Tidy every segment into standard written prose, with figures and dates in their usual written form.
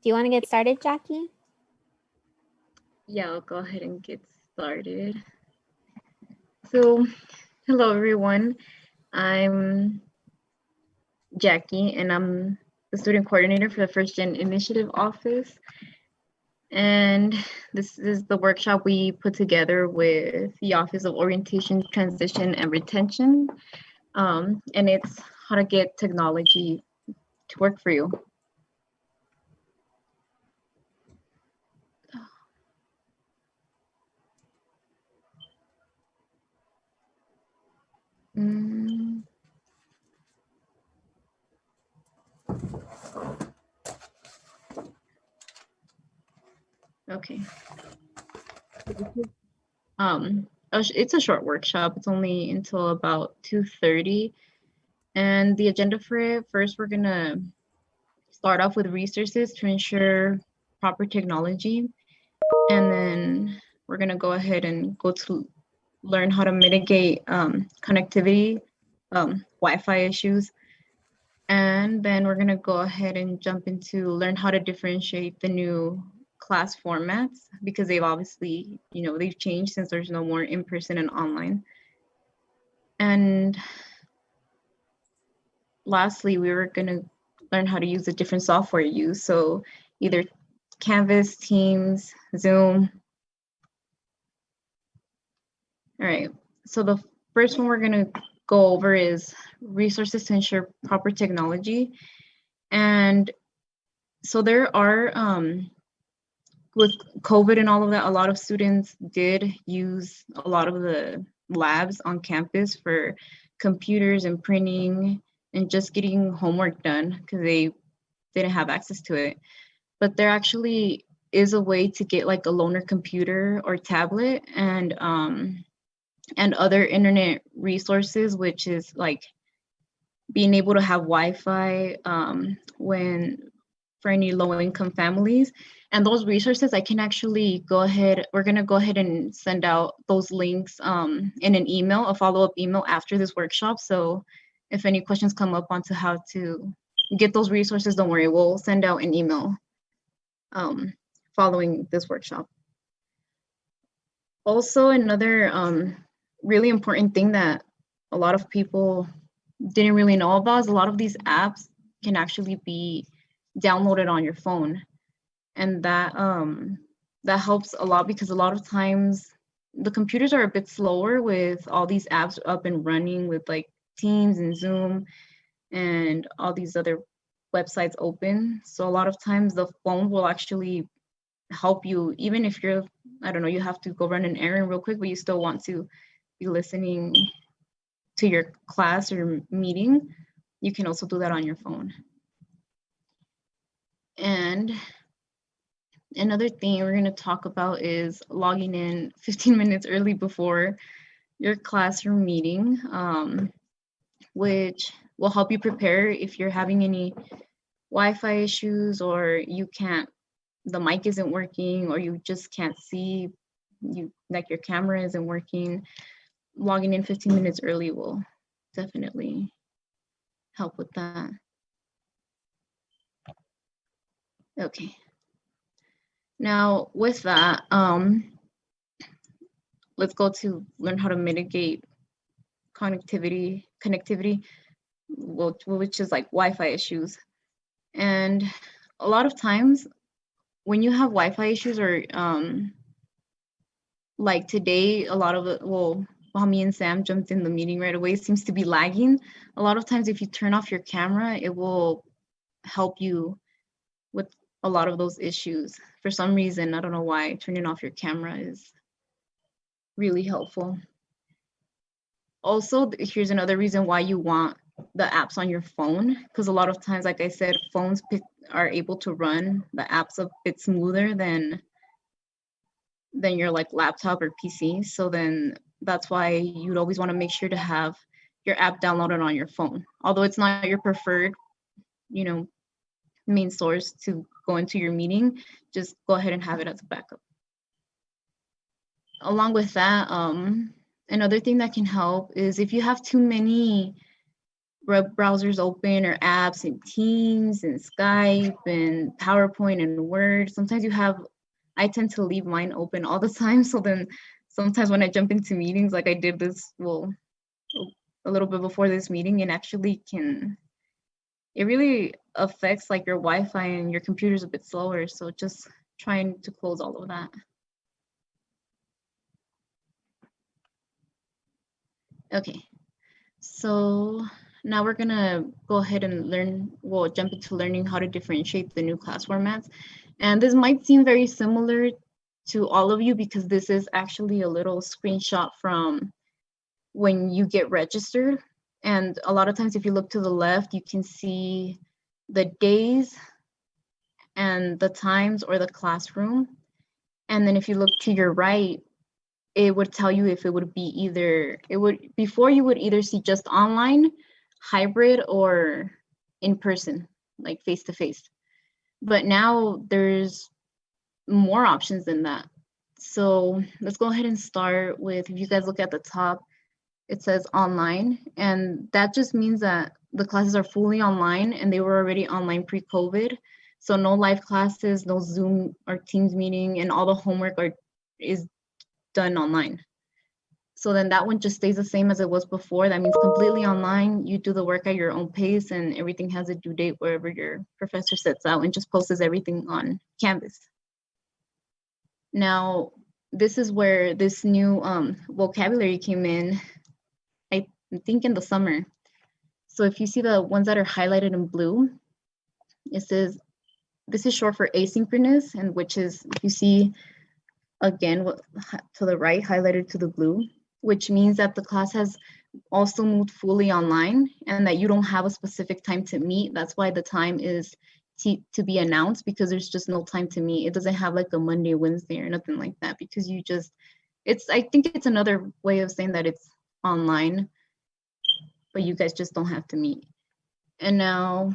Do you want to get started, Jackie? Yeah, I'll go ahead and get started. So, hello everyone. I'm Jackie and I'm the student coordinator for the First Gen Initiative Office. And this is the workshop we put together with the Office of Orientation, Transition, and Retention. And it's how to get technology to work for you. Mm. Okay. It's a short workshop. It's only until about 2:30. And the agenda for it, first we're gonna start off with resources to ensure proper technology. And then we're gonna go ahead and go to learn how to mitigate connectivity, Wi-Fi issues. And then we're gonna go ahead and jump into learn how to differentiate the new class formats because they've obviously, they've changed since there's no more in-person and online. And lastly, we were gonna learn how to use the different software you use. So either Canvas, Teams, Zoom. All right, so the first one we're gonna go over is resources to ensure proper technology. And so there are, with COVID and all of that, a lot of students did use a lot of the labs on campus for computers and printing and just getting homework done because they didn't have access to it. But there actually is a way to get like a loaner computer or tablet and other internet resources, which is like being able to have Wi-Fi when for any low-income families. And those resources, I can actually go ahead, we're gonna go ahead and send out those links in an email, a follow-up email after this workshop. So if any questions come up onto how to get those resources, don't worry, we'll send out an email following this workshop. Also, another really important thing that a lot of people didn't really know about is a lot of these apps can actually be downloaded on your phone. And that helps a lot because a lot of times the computers are a bit slower with all these apps up and running with like Teams and Zoom and all these other websites open. So a lot of times the phone will actually help you, even if you're, I don't know, you have to go run an errand real quick, but you still want to be listening to your class or meeting, you can also do that on your phone. And another thing we're going to talk about is logging in 15 minutes early before your classroom meeting, which will help you prepare if you're having any Wi-Fi issues or you can't, the mic isn't working or you just can't see, you like your camera isn't working. Logging in 15 minutes early will definitely help with that. Okay. Now with that, let's go to learn how to mitigate connectivity, which is like Wi-Fi issues. And a lot of times when you have Wi-Fi issues or like today, a lot of it, well, while me and Sam jumped in the meeting right away, it seems to be lagging. A lot of times if you turn off your camera, it will help you with a lot of those issues. For some reason, I don't know why, turning off your camera is really helpful. Also, here's another reason why you want the apps on your phone, because a lot of times, like I said, phones are able to run the apps a bit smoother than your like laptop or PC. So then that's why you'd always want to make sure to have your app downloaded on your phone. Although it's not your preferred, you know, main source to go into your meeting, just go ahead and have it as a backup. Along with that, another thing that can help is if you have too many web browsers open or apps and Teams and Skype and PowerPoint and Word. Sometimes I tend to leave mine open all the time. So then sometimes when I jump into meetings, like I did this, well, a little bit before this meeting, and actually it really affects like your Wi-Fi and your computer's a bit slower. So just trying to close all of that. Okay, so now we're gonna go ahead and jump into learning how to differentiate the new class formats. And this might seem very similar to all of you because this is actually a little screenshot from when you get registered. And a lot of times if you look to the left, you can see the days and the times or the classroom. And then if you look to your right, it would tell you if it would be before you would either see just online, hybrid, or in person, like face to face. But now there's more options than that. So let's go ahead and start with, if you guys look at the top, it says online, and that just means that the classes are fully online and they were already online pre-COVID. So no live classes, no Zoom or Teams meeting, and all the homework is done online. So then that one just stays the same as it was before. That means completely online. You do the work at your own pace and everything has a due date wherever your professor sets out and just posts everything on Canvas. Now, this is where this new vocabulary came in, I think in the summer. So if you see the ones that are highlighted in blue, it says, this is short for asynchronous, and which is, if you see again to the right, highlighted to the blue, which means that the class has also moved fully online and that you don't have a specific time to meet. That's why the time is to be announced, because there's just no time to meet. It doesn't have like a Monday, Wednesday or nothing like that, because I think it's another way of saying that it's online, but you guys just don't have to meet. And now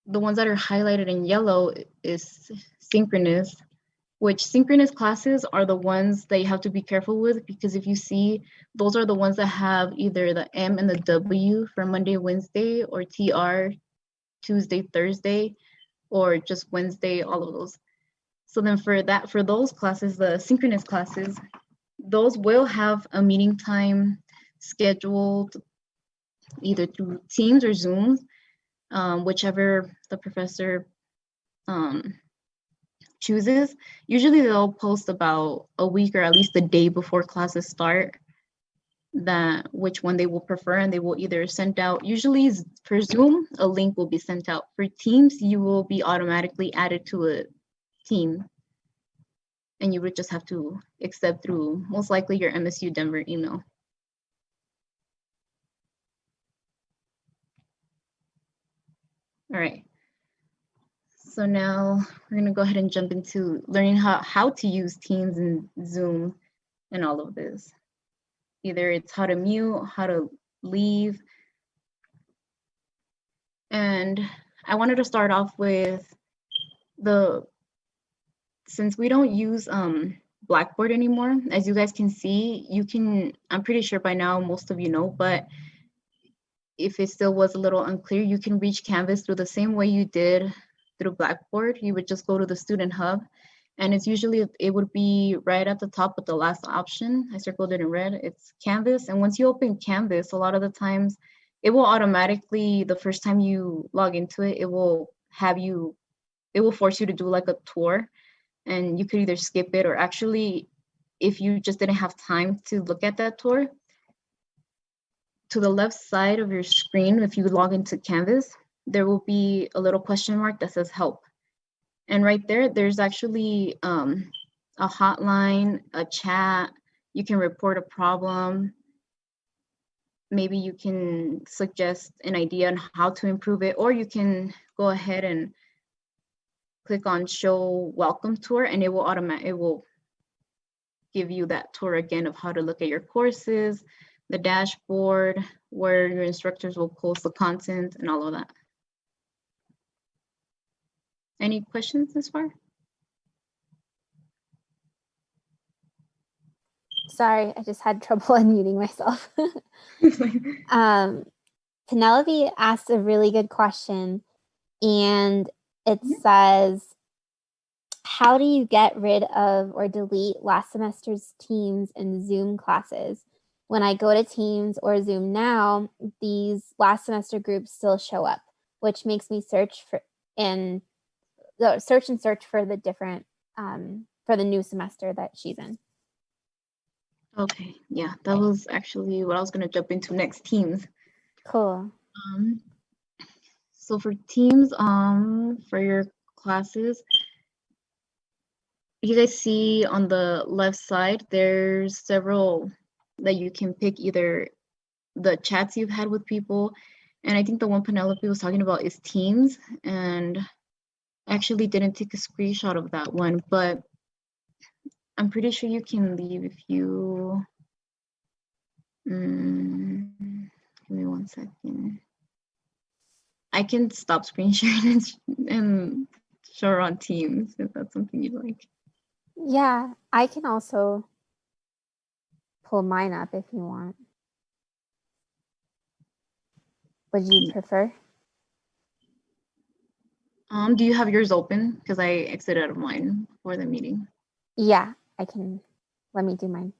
the ones that are highlighted in yellow is synchronous, which synchronous classes are the ones that you have to be careful with, because if you see, those are the ones that have either the M and the W for Monday, Wednesday, or TR, Tuesday, Thursday, or just Wednesday, all of those. So then for those classes, the synchronous classes, those will have a meeting time scheduled either through Teams or Zoom, whichever the professor chooses. Usually they'll post about a week or at least a day before classes start which one they will prefer, and they will either send out, usually for Zoom, a link will be sent out. For Teams, you will be automatically added to a team, and you would just have to accept through most likely your MSU Denver email. All right. So now we're gonna go ahead and jump into learning how to use Teams and Zoom and all of this. Either it's how to mute, how to leave. And I wanted to start off with since we don't use Blackboard anymore, as you guys can see, I'm pretty sure by now most of you know, but if it still was a little unclear, you can reach Canvas through the same way you did through Blackboard. You would just go to the Student Hub, and it would be right at the top with the last option. I circled it in red. It's Canvas, and once you open Canvas, a lot of the times, it will automatically, the first time you log into it, it will force you to do like a tour, and you could either skip it, or actually, if you just didn't have time to look at that tour, to the left side of your screen, if you log into Canvas, there will be a little question mark that says help. And right there's actually a hotline, a chat. You can report a problem. Maybe you can suggest an idea on how to improve it, or you can go ahead and click on show welcome tour, and it will give you that tour again of how to look at your courses, the dashboard, where your instructors will post the content and all of that. Any questions this far? Sorry, I just had trouble unmuting myself. Penelope asked a really good question, and it says, how do you get rid of or delete last semester's Teams and Zoom classes? When I go to Teams or Zoom now, these last semester groups still show up, which makes me search for the different for the new semester that she's in. Okay, yeah, that was actually what I was gonna jump into next, Teams. Cool. So for Teams, for your classes, you guys see on the left side, there's several that you can pick, either the chats you've had with people, and I think the one Penelope was talking about is Teams, and I actually didn't take a screenshot of that one, but I'm pretty sure you can leave if you, give me 1 second. I can stop screen sharing and show her on Teams if that's something you'd like. Yeah, I can also pull mine up if you want. Would you prefer? Do you have yours open? Because I exited out of mine for the meeting. Yeah, I can. Let me do mine.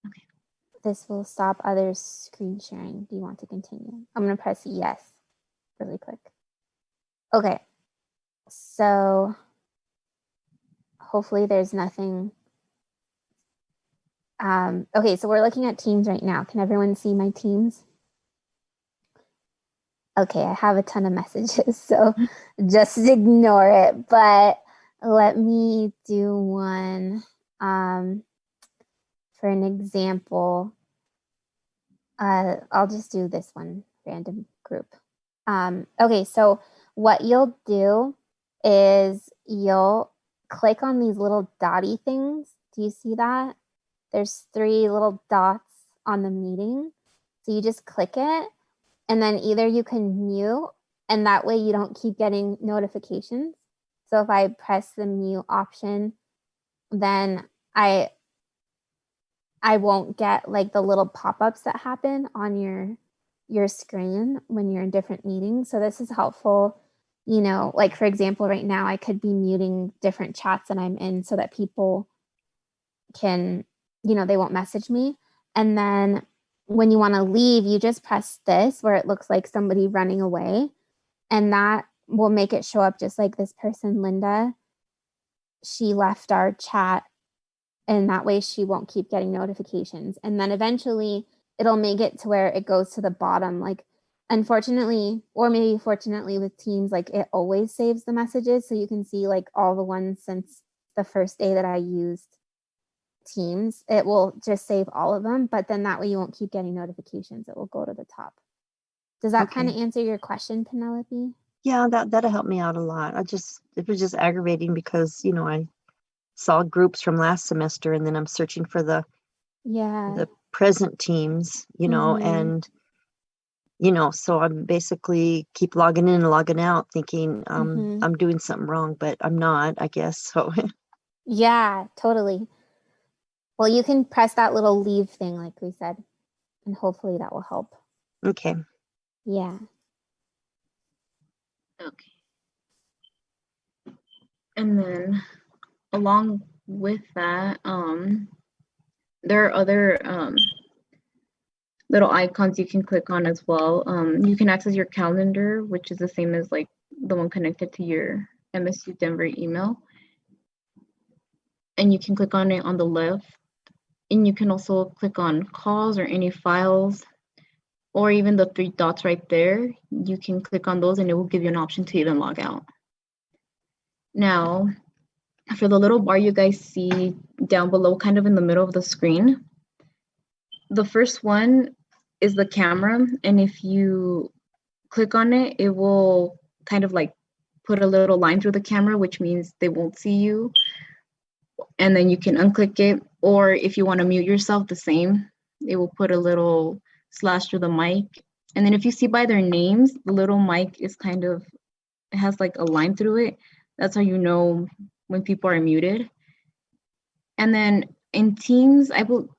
Okay. This will stop others screen sharing. Do you want to continue? I'm going to press yes really quick. Okay. So hopefully there's nothing. Okay, so we're looking at Teams right now. Can everyone see my Teams? Okay, I have a ton of messages, so just ignore it. But let me do one for an example. I'll just do this one, random group. Okay, so what you'll do is you'll click on these little dotty things. Do you see that? There's 3 little dots on the meeting. So you just click it, and then either you can mute, and that way you don't keep getting notifications. So if I press the mute option, then I won't get like the little pop-ups that happen on your screen when you're in different meetings. So this is helpful. You know, like for example, right now I could be muting different chats that I'm in so that people can, they won't message me. And then when you want to leave, you just press this where it looks like somebody running away, and that will make it show up just like this person, Linda. She left our chat, and that way she won't keep getting notifications. And then eventually it'll make it to where it goes to the bottom. Like, unfortunately, or maybe fortunately with Teams, like it always saves the messages. So you can see like all the ones since the first day that I used Teams. It will just save all of them, but then that way you won't keep getting notifications. It will go to the top. Does that kind of answer your question, Penelope? Yeah, that'll help me out a lot. It was just aggravating because, I saw groups from last semester, and then I'm searching for the present teams, and so I'm basically keep logging in and logging out thinking I'm doing something wrong, but I'm not, I guess. So yeah, totally. Well, you can press that little leave thing like we said, and hopefully that will help. Okay. Yeah. Okay. And then along with that, there are other little icons you can click on as well. You can access your calendar, which is the same as like the one connected to your MSU Denver email. And you can click on it on the left. And you can also click on calls or any files, or even the 3 dots right there. You can click on those and it will give you an option to even log out. Now, for the little bar you guys see down below, kind of in the middle of the screen, the first one is the camera. And if you click on it, it will kind of like put a little line through the camera, which means they won't see you. And then you can unclick it, or if you want to mute yourself, the same. It will put a little slash through the mic. And then if you see by their names, the little mic is it has like a line through it. That's how you know when people are muted. And then in Teams,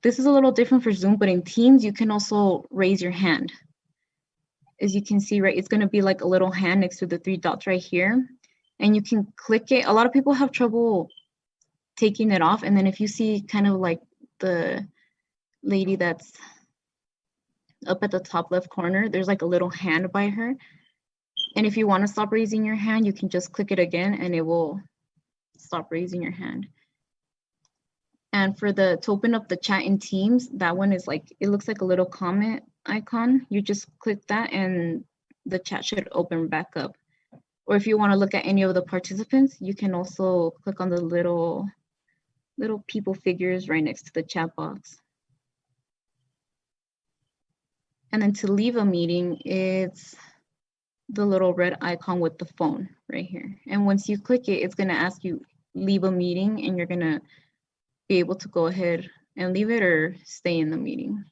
this is a little different for Zoom, but in Teams, you can also raise your hand. as you can see, right, it's going to be like a little hand next to the 3 dots right here. And you can click it. A lot of people have trouble taking it off. And then if you see kind of like the lady that's up at the top left corner, there's like a little hand by her. And if you want to stop raising your hand, you can just click it again and it will stop raising your hand. And to open up the chat in Teams, that one is like, it looks like a little comment icon. You just click that and the chat should open back up. Or if you want to look at any of the participants, you can also click on the little people figures right next to the chat box. And then to leave a meeting, it's the little red icon with the phone right here. And once you click it, it's going to ask you leave a meeting, and you're going to be able to go ahead and leave it or stay in the meeting.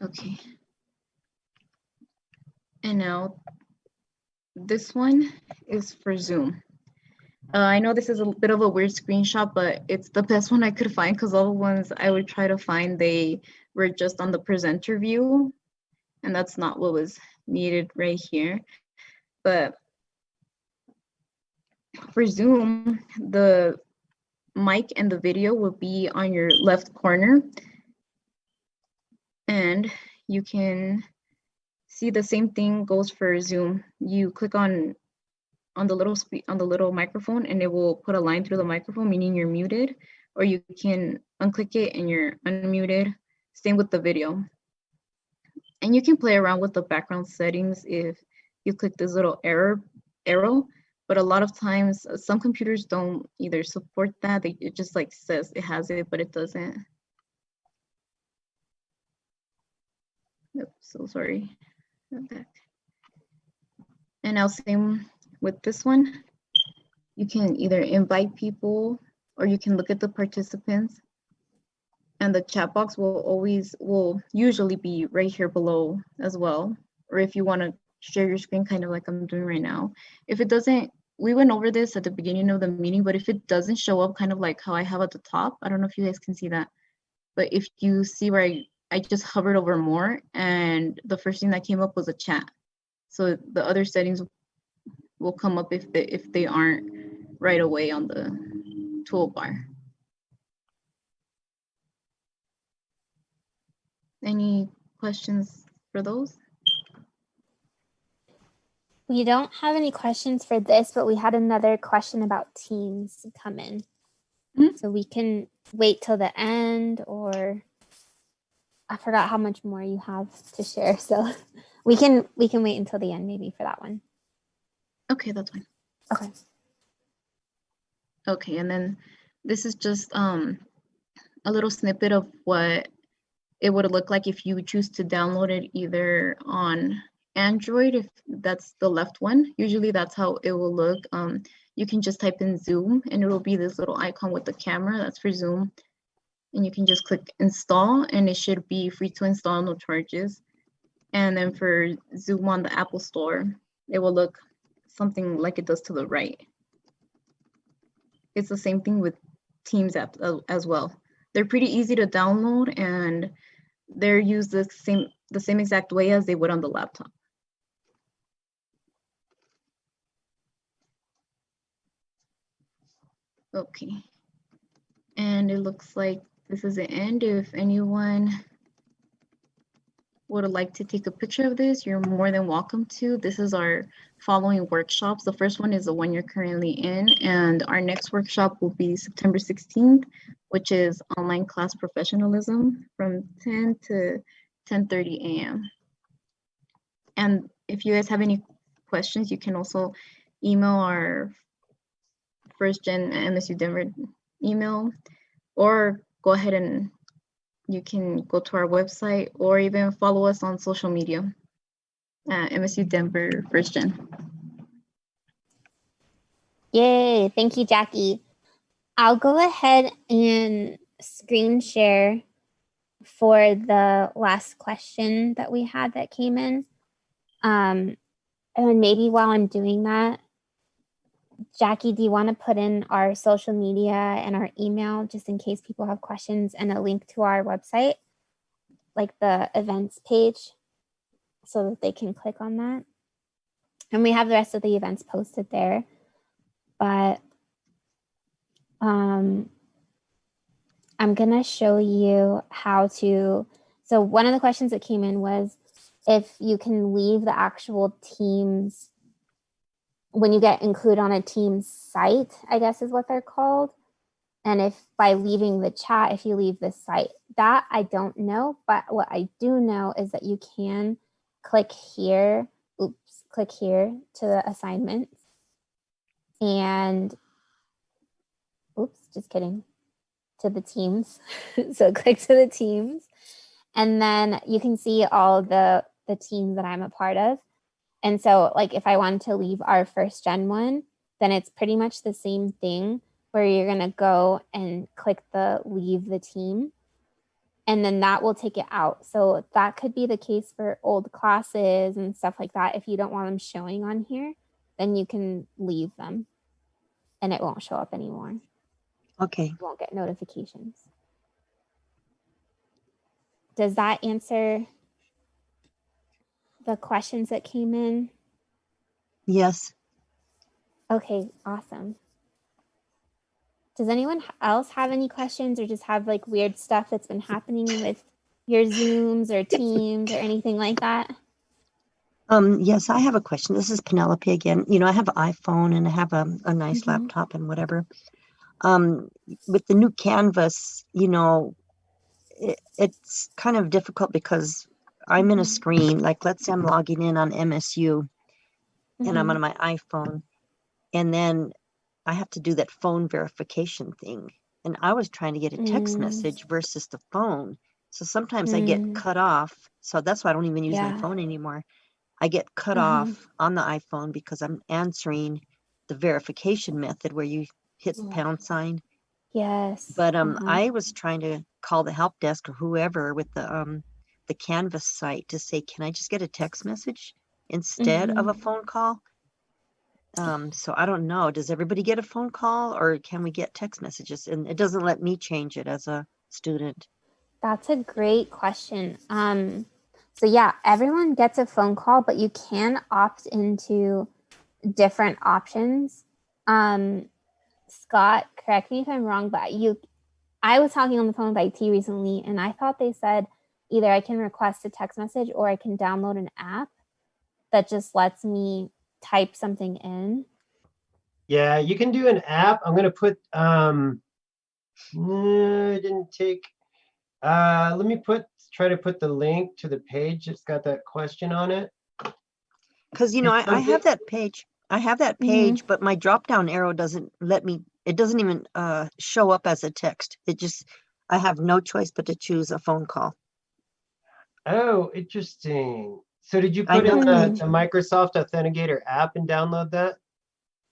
Okay. And now this one is for Zoom. I know this is a bit of a weird screenshot, but it's the best one I could find because all the ones I would try to find, they were just on the presenter view, and that's not what was needed right here. But for Zoom, the mic and the video will be on your left corner, and you can see the same thing goes for Zoom. You click on the little microphone, and it will put a line through the microphone, meaning you're muted, or you can unclick it and you're unmuted. Same with the video. And you can play around with the background settings if you click this little arrow, but a lot of times some computers don't either support that. It just like says it has it, but it doesn't. Oops, so sorry. And now same with this one. You can either invite people, or you can look at the participants, and the chat box will usually be right here below as well. Or if you want to share your screen, kind of like I'm doing right now. If it doesn't, we went over this at the beginning of the meeting, but if it doesn't show up kind of like how I have at the top, I don't know if you guys can see that, but if you see where I just hovered over more, and the first thing that came up was a chat. So the other settings will come up if they aren't right away on the toolbar. Any questions for those? We don't have any questions for this, but we had another question about Teams come in. Mm-hmm. So we can wait till the end, or I forgot how much more you have to share. So we can wait until the end maybe for that one. Okay, that's fine. Okay. Okay, and then this is just a little snippet of what it would look like if you choose to download it either on Android, if that's the left one. Usually that's how it will look. You can just type in Zoom, and it will be this little icon with the camera. That's for Zoom. And you can just click install, and it should be free to install, no charges. And then for Zoom on the Apple Store, it will look something like it does to the right. It's the same thing with Teams app as well. They're pretty easy to download, and they're used the same exact way as they would on the laptop. Okay, and it looks like this is the end. If anyone would like to take a picture of this, you're more than welcome to. This is our following workshops. The first one is the one you're currently in, and our next workshop will be September 16th, which is online class professionalism from 10 to 10:30 a.m. And if you guys have any questions, you can also email our first gen MSU Denver email, or go ahead and you can go to our website, or even follow us on social media at MSU Denver First Gen. Yay, thank you, Jackie. I'll go ahead and screen share for the last question that we had that came in. And then maybe while I'm doing that, Jackie, do you want to put in our social media and our email just in case people have questions and a link to our website, like the events page, so that they can click on that? And we have the rest of the events posted there. But I'm going to show you how to. So one of the questions that came in was if you can leave the actual teams when you get included on a team's site, I guess is what they're called. And if by leaving the chat, if you leave the site, that I don't know. But what I do know is that you can click here, click here to the assignments. And, just kidding, to the teams. So click to the teams. And then you can see all the teams that I'm a part of. And so like if I wanted to leave our first gen one, then it's pretty much the same thing where you're going to go and click the leave the team. And then that will take it out. So that could be the case for old classes and stuff like that. If you don't want them showing on here, then you can leave them and it won't show up anymore. Okay. You won't get notifications. Does that answer the questions that came in? Yes. Okay, awesome. Does anyone else have any questions or just have like weird stuff that's been happening with your Zooms or Teams or anything like that? Yes, I have a question. This is Penelope again. I have an iPhone and I have a nice laptop and whatever. With the new Canvas, it's kind of difficult because I'm in a screen. Like, let's say I'm logging in on MSU and I'm on my iPhone, and then I have to do that phone verification thing. And I was trying to get a text message versus the phone. So sometimes I get cut off. So that's why I don't even use my phone anymore. I get cut off on the iPhone because I'm answering the verification method where you hit the pound sign. Yes. But I was trying to call the help desk or whoever with the Canvas site to say, can I just get a text message instead of a phone call? So I don't know. Does everybody get a phone call or can we get text messages? And it doesn't let me change it as a student. That's a great question. So yeah, everyone gets a phone call, but you can opt into different options. Scott, correct me if I'm wrong, but I was talking on the phone with IT recently, and I thought they said either I can request a text message or I can download an app that just lets me type something in. Yeah, you can do an app. I'm gonna put no, I didn't take let me try to put the link to the page that's got that question on it. Because I have that page. I have that page, but my drop down arrow doesn't let me, it doesn't even show up as a text. I have no choice but to choose a phone call. Oh, interesting. So did you I put know in the the Microsoft Authenticator app and download that?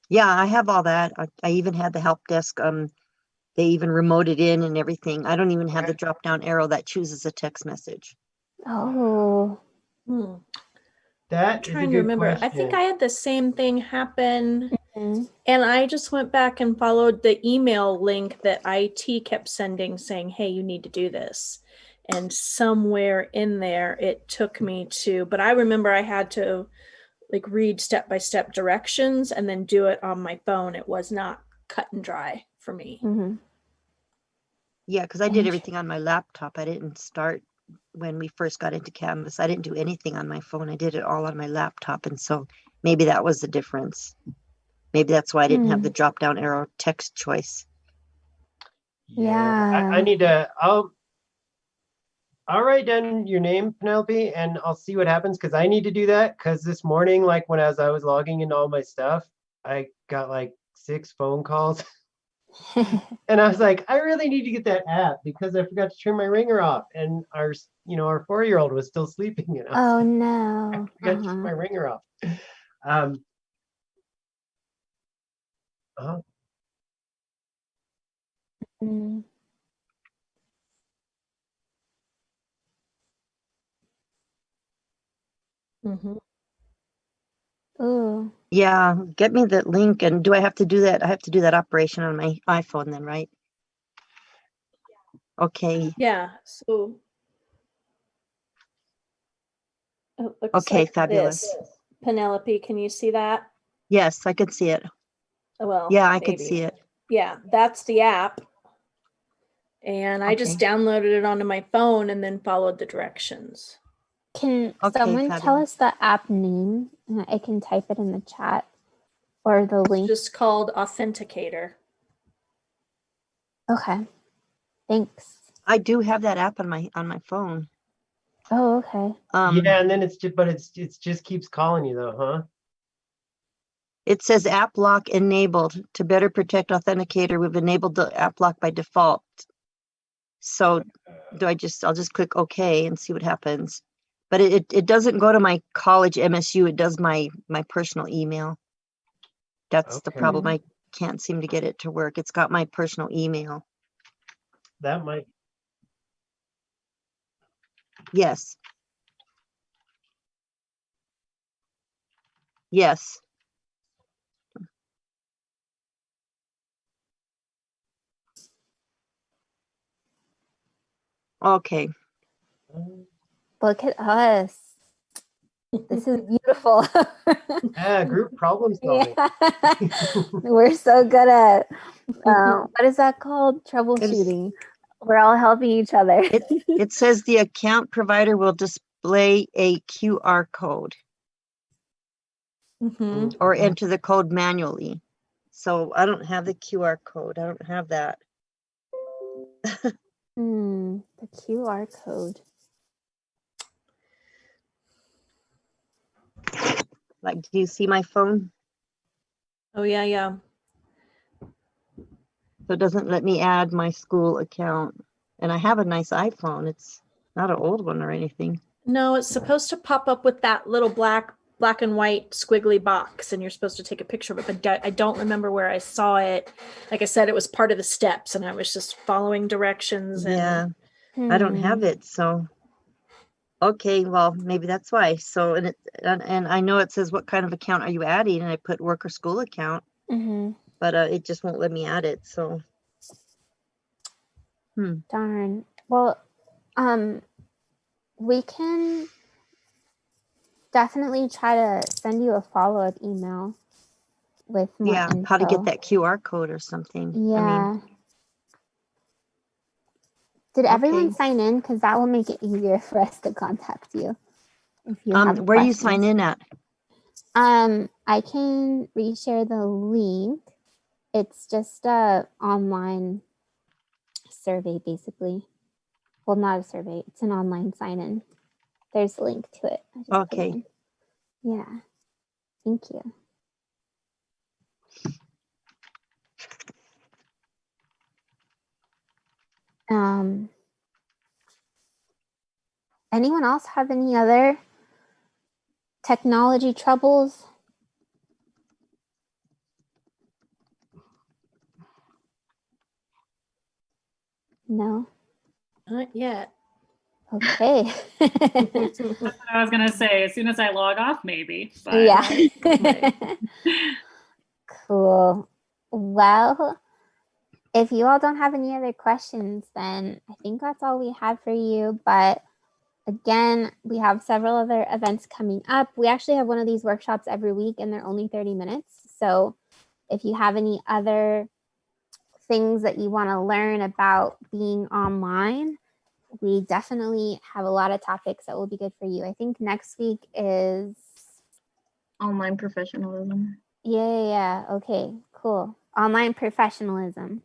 Yeah, I have all that. I even had the help desk. They even remoted in and everything. I don't even have the drop down arrow that chooses a text message. Oh. That I'm is a trying to good remember. I think question. I had the same thing happen, and I just went back and followed the email link that IT kept sending saying, hey, you need to do this. And somewhere in there, it took me to, but I remember I had to like read step-by-step directions and then do it on my phone. It was not cut and dry for me. Yeah, because I did everything on my laptop. I didn't start when we first got into Canvas. I didn't do anything on my phone. I did it all on my laptop. And so maybe that was the difference. Maybe that's why I didn't have the drop down arrow text choice. Yeah. I need to, I'll write down your name, Penelope, and I'll see what happens because I need to do that. Because this morning, like as I was logging into all my stuff, I got like 6 phone calls. And I was like, I really need to get that app because I forgot to turn my ringer off. And our 4-year-old was still sleeping. And I was like, no. I forgot to turn my ringer off. Ooh. Yeah, get me that link. And do I have to do that? I have to do that operation on my iPhone then, right? Okay. Yeah. So it looks Okay, like fabulous. this. Penelope, can you see that? Yes, I could see it. Well, Yeah, I could maybe. see it. Yeah, that's the app. And I just Okay. downloaded it onto my phone and then followed the directions. Can Okay, someone tell fabulous. us the app name? I can type it in the chat or the It's link. just called Authenticator. Okay. Thanks. I do have that app on my phone. Oh, okay. Yeah, and then it's just keeps calling you though, huh? It says app lock enabled. To better protect Authenticator, we've enabled the app lock by default. So I'll just click OK and see what happens. But it doesn't go to my college MSU. It does my personal email. That's the Okay. problem. I can't seem to get it to work. It's got my personal email. That might. Yes. Yes. Okay. Look at us. This is beautiful. Yeah, group problem solving. Yeah. We're so good at what is that called? Troubleshooting. We're all helping each other. It says the account provider will display a QR code Mm-hmm. or enter the code manually. So I don't have the QR code. I don't have that. The QR code. Like, do you see my phone? Oh, yeah, yeah. So it doesn't let me add my school account. And I have a nice iPhone. It's not an old one or anything. No, it's supposed to pop up with that little black and white squiggly box, and you're supposed to take a picture of it, but I don't remember where I saw it. Like I said, it was part of the steps, and I was just following directions. Yeah, I don't have it. So, okay, well, maybe that's why. So, and I know it says what kind of account are you adding, and I put work or school account, but it just won't let me add it. So, Darn. Well, we can definitely try to send you a follow-up email with more info. How to get that QR code or something. Yeah. I mean, did everyone sign in? Because that will make it easier for us to contact you. If you have where questions. you sign in at? I can reshare the link. It's just a online survey, basically. Well, not a survey. It's an online sign-in. There's a link to it. I just put it in. Yeah. Thank you. Anyone else have any other technology troubles? No? Not yet. Okay. That's what I was gonna say. As soon as I log off, maybe. But. Yeah. Right. Cool. Well, if you all don't have any other questions, then I think that's all we have for you. But again, we have several other events coming up. We actually have one of these workshops every week, and they're only 30 minutes. So if you have any other things that you want to learn about being online, we definitely have a lot of topics that will be good for you. I think next week is Online professionalism. Yeah. Okay, cool. Online professionalism.